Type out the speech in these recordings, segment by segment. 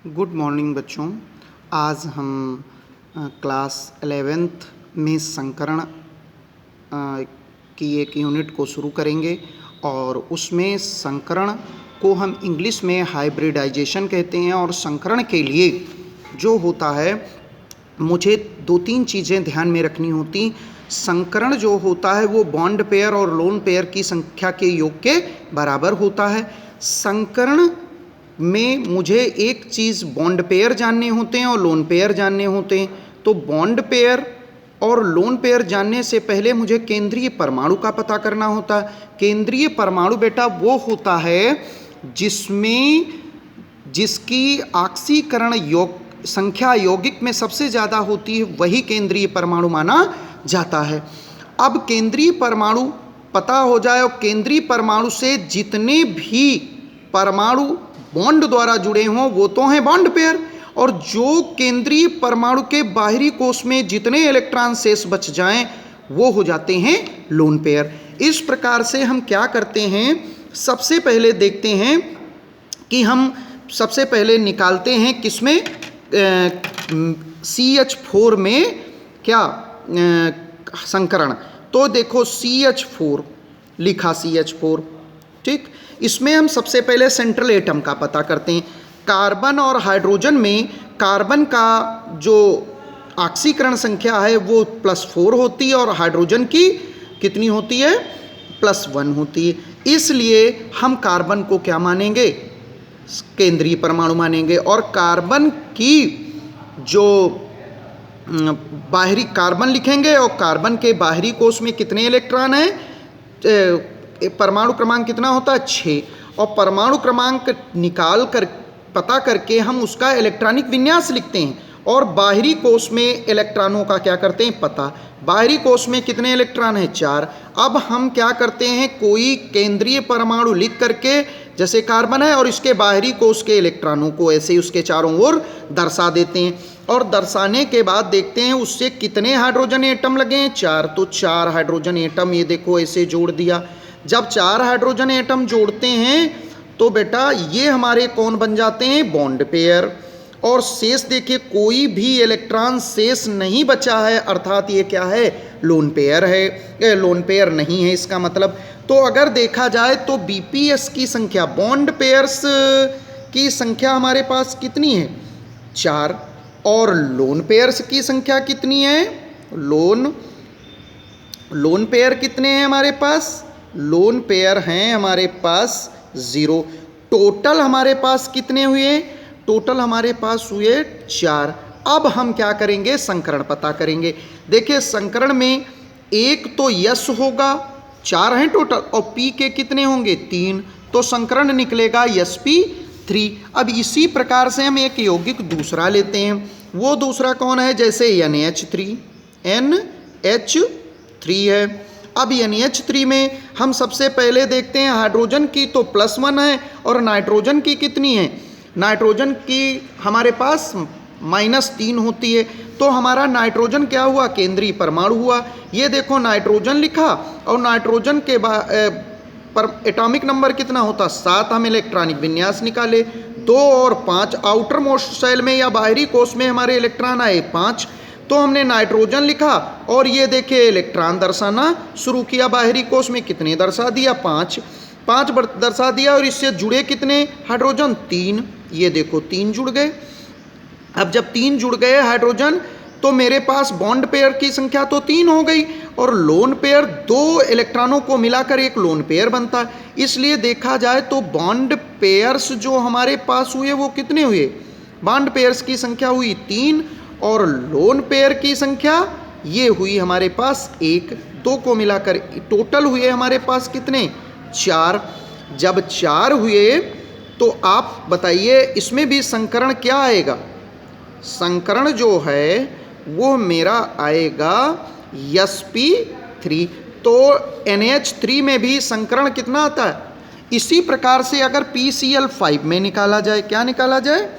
Good morning बच्चों। आज हम क्लास 11th में संकरण की एक यूनिट को शुरू करेंगे और उसमें संकरण को हम इंग्लिश में हाइब्रिडाइजेशन कहते हैं। और संकरण के लिए जो होता है मुझे 2-3 चीज़ें ध्यान में रखनी होती। संकरण जो होता है वो बॉन्ड पेयर और लोन पेयर की संख्या के योग के बराबर होता है। संकरण में मुझे एक चीज़ बॉन्ड पेयर जानने होते हैं और लोन पेयर जानने होते हैं। तो बॉन्ड पेयर और लोन पेयर जानने से पहले मुझे केंद्रीय परमाणु का पता करना होता है। केंद्रीय परमाणु बेटा वो होता है जिसकी ऑक्सीकरण योग संख्या यौगिक में सबसे ज़्यादा होती है, वही केंद्रीय परमाणु माना जाता है। अब केंद्रीय परमाणु पता हो जाए और केंद्रीय परमाणु से जितने भी परमाणु बॉन्ड द्वारा जुड़े हों वो तो हैं बॉन्ड पेयर, और जो केंद्रीय परमाणु के बाहरी कोश में जितने इलेक्ट्रॉन शेष बच जाएं वो हो जाते हैं लोन पेयर। इस प्रकार से हम क्या करते हैं, सबसे पहले देखते हैं कि हम सबसे पहले निकालते हैं किसमें CH4 में क्या संकरण। तो देखो CH4 लिखा, CH4 ठीक। इसमें हम सबसे पहले सेंट्रल एटम का पता करते हैं। कार्बन और हाइड्रोजन में कार्बन का जो ऑक्सीकरण संख्या है वो +4 होती है और हाइड्रोजन की कितनी होती है, +1 होती है। इसलिए हम कार्बन को क्या मानेंगे, केंद्रीय परमाणु मानेंगे। और कार्बन की जो बाहरी कार्बन लिखेंगे और कार्बन के बाहरी कोश में कितने इलेक्ट्रॉन हैं, परमाणु क्रमांक कितना होता है, 6। और परमाणु क्रमांक निकाल कर पता करके हम उसका इलेक्ट्रॉनिक विन्यास लिखते हैं और बाहरी कोश में इलेक्ट्रॉनों का क्या करते हैं पता। बाहरी कोश में कितने इलेक्ट्रॉन हैं, 4। अब हम क्या करते हैं, कोई केंद्रीय परमाणु लिख करके, जैसे कार्बन है और इसके बाहरी कोश के इलेक्ट्रॉनों को ऐसे उसके चारों ओर दर्शा देते हैं। और दर्शाने के बाद देखते हैं उससे कितने हाइड्रोजन एटम लगे हैं, 4। तो 4 हाइड्रोजन एटम ये देखो ऐसे जोड़ दिया। जब 4 हाइड्रोजन एटम जोड़ते हैं तो बेटा ये हमारे कौन बन जाते हैं, बॉन्ड पेयर। और शेष देखिए कोई भी इलेक्ट्रॉन शेष नहीं बचा है, अर्थात ये क्या है, लोन पेयर है, लोन पेयर नहीं है इसका मतलब। तो अगर देखा जाए तो BPS की संख्या, बॉन्ड पेयर्स की संख्या हमारे पास कितनी है, 4। और लोन पेयर्स की संख्या कितनी है, लोन पेयर कितने हैं हमारे पास, लोन पेयर हैं हमारे पास 0। टोटल हमारे पास कितने हुए, टोटल हमारे पास हुए 4। अब हम क्या करेंगे, संकरण पता करेंगे। देखिए संकरण में एक तो यस होगा, 4 हैं टोटल, और P के कितने होंगे, 3। तो संकरण निकलेगा sp3। अब इसी प्रकार से हम एक यौगिक दूसरा लेते हैं। वो दूसरा कौन है, जैसे NH3 है। अब NH3 में हम सबसे पहले देखते हैं हाइड्रोजन की तो +1 है और नाइट्रोजन की कितनी है, नाइट्रोजन की हमारे पास -3 होती है। तो हमारा नाइट्रोजन क्या हुआ, केंद्रीय परमाणु हुआ। ये देखो नाइट्रोजन लिखा और नाइट्रोजन के पर एटॉमिक नंबर कितना होता, 7। हम इलेक्ट्रॉनिक विन्यास निकाले, 2 और 5 आउटर मोस्ट शेल में या बाहरी कोश में हमारे इलेक्ट्रॉन आए 5। तो हमने नाइट्रोजन लिखा और ये देखिए इलेक्ट्रॉन दर्शाना शुरू किया, बाहरी कोश में कितने दर्शा दिया, 5 दर्शा दिया। और इससे जुड़े कितने हाइड्रोजन, 3। ये देखो 3 जुड़ गए। अब जब 3 जुड़ गए हाइड्रोजन तो मेरे पास बॉन्ड पेयर की संख्या तो 3 हो गई और लोन पेयर 2 इलेक्ट्रॉनों को मिलाकर एक लोन पेयर बनता है। इसलिए देखा जाए तो बॉन्ड पेयर्स जो हमारे पास हुए वो कितने हुए, बॉन्ड पेयर्स की संख्या हुई 3 और लोन पेयर की संख्या ये हुई हमारे पास 1। 2 को मिलाकर टोटल हुए हमारे पास कितने, 4। जब 4 हुए तो आप बताइए इसमें भी संकरण क्या आएगा, संकरण जो है वो मेरा आएगा sp3। तो NH3 में भी संकरण कितना आता है। इसी प्रकार से अगर PCl5 में निकाला जाए, क्या निकाला जाए,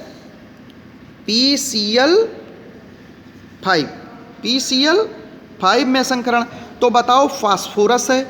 PCl5 में संकरण, तो बताओ फास्फोरस है,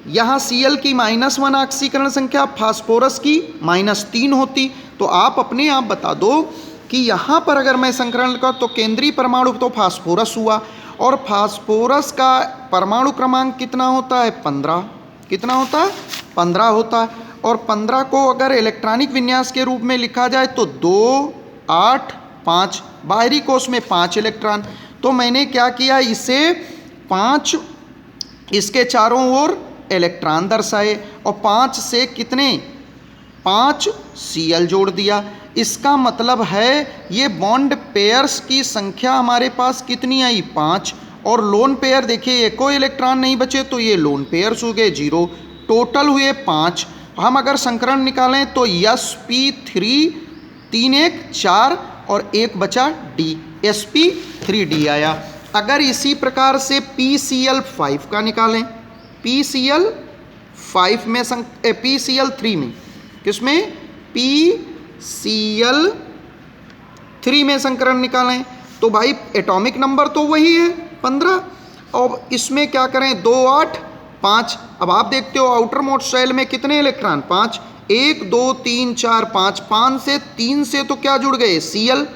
यहाँ Cl की -1 ऑक्सीकरण संख्या, फास्फोरस की -3 होती, तो आप अपने आप बता दो कि यहाँ पर अगर मैं संकरण का तो केंद्रीय परमाणु तो फास्फोरस हुआ, और फास्फोरस का परमाणु क्रमांक कितना होता है 15, कितना होता है 15 होता है। और 15 को अगर इलेक्ट्रॉनिक विन्यास के रूप में लिखा जाए तो 2, 8, 5, बाहरी कोश में 5 इलेक्ट्रॉन। तो मैंने क्या किया, इसे 5 इसके चारों ओर इलेक्ट्रॉन दर्शाए और 5 से कितने 5 Cl जोड़ दिया। इसका मतलब है ये बॉन्ड पेयर्स की संख्या हमारे पास कितनी आई 5, और लोन पेयर देखिए एक कोई इलेक्ट्रॉन नहीं बचे तो ये लोन पेयर्स हो गए 0, टोटल हुए 5। हम अगर संकरण निकालें तो sp3 3 1 4 और एक बचा d, sp3d आया। अगर इसी प्रकार से PCl5 का निकालें, PCl5 में PCl3 में किसमें PCl3 में संकरण निकालें तो भाई एटॉमिक नंबर तो वही है 15, और इसमें क्या करें 2, 8, 5। अब आप देखते हो आउटर मोस्ट शेल में कितने इलेक्ट्रॉन 5, 1 2 3 4 5, 5 से 3 से तो क्या जुड़ गए Cl,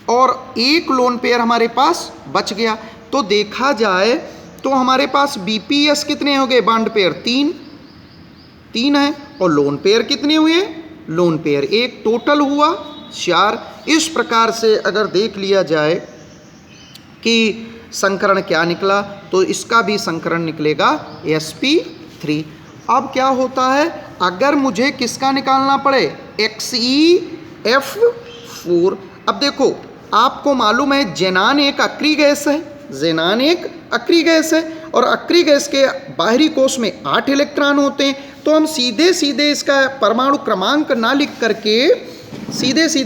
और एक लोन पेयर हमारे पास बच गया। तो देखा जाए तो हमारे पास BPS कितने हो गए बॉन्ड पेयर 3 है, और लोन पेयर कितने हुए लोन पेयर 1, टोटल हुआ 4। इस प्रकार से अगर देख लिया जाए कि संकरण क्या निकला तो इसका भी संकरण निकलेगा sp3। अब क्या होता है अगर मुझे किसका निकालना पड़े XeF4। अब देखो आपको मालूम है जेनान एक अक्रिय गैस है, जेनान एक अक्रिय गैस है, और अक्रिय गैस के बाहरी कोश में 8 इलेक्ट्रॉन होते हैं। तो हम सीधे सीधे इसका परमाणु क्रमांक ना लिख करके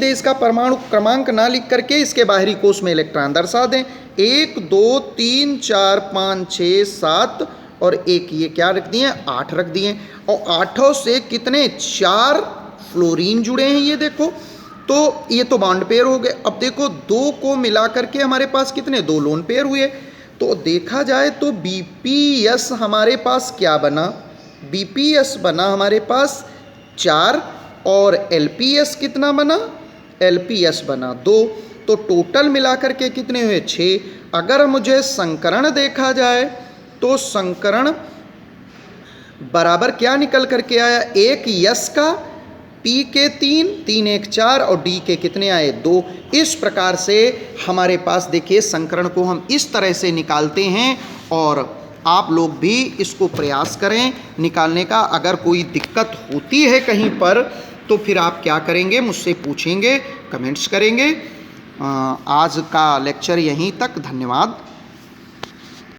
इसका परमाणु क्रमांक ना लिख करके इसके बाहरी कोश में इलेक्ट्रॉन दर्शा दें। 1 2 3 4 5 6 7 और 1 ये क्या रख दिए 8 रख दिए, और 8 से कितने 4 फ्लोरीन जुड़े हैं ये देखो। तो ये तो बॉन्ड पेयर हो गए। अब देखो 2 को मिला करके हमारे पास कितने 2 लोन पेयर हुए। तो देखा जाए तो BPS हमारे पास क्या बना, BPS बना हमारे पास 4, और LPS कितना बना LPS बना 2। तो टोटल मिलाकर के कितने हुए 6। अगर मुझे संकरण देखा जाए तो संकरण बराबर क्या निकल करके आया, एक यस का P के 3 3 1 4 और D के कितने आए 2। इस प्रकार से हमारे पास देखिए संकरण को हम इस तरह से निकालते हैं, और आप लोग भी इसको प्रयास करें निकालने का। अगर कोई दिक्कत होती है कहीं पर तो फिर आप क्या करेंगे मुझसे पूछेंगे, कमेंट्स करेंगे। आज का लेक्चर यहीं तक, धन्यवाद।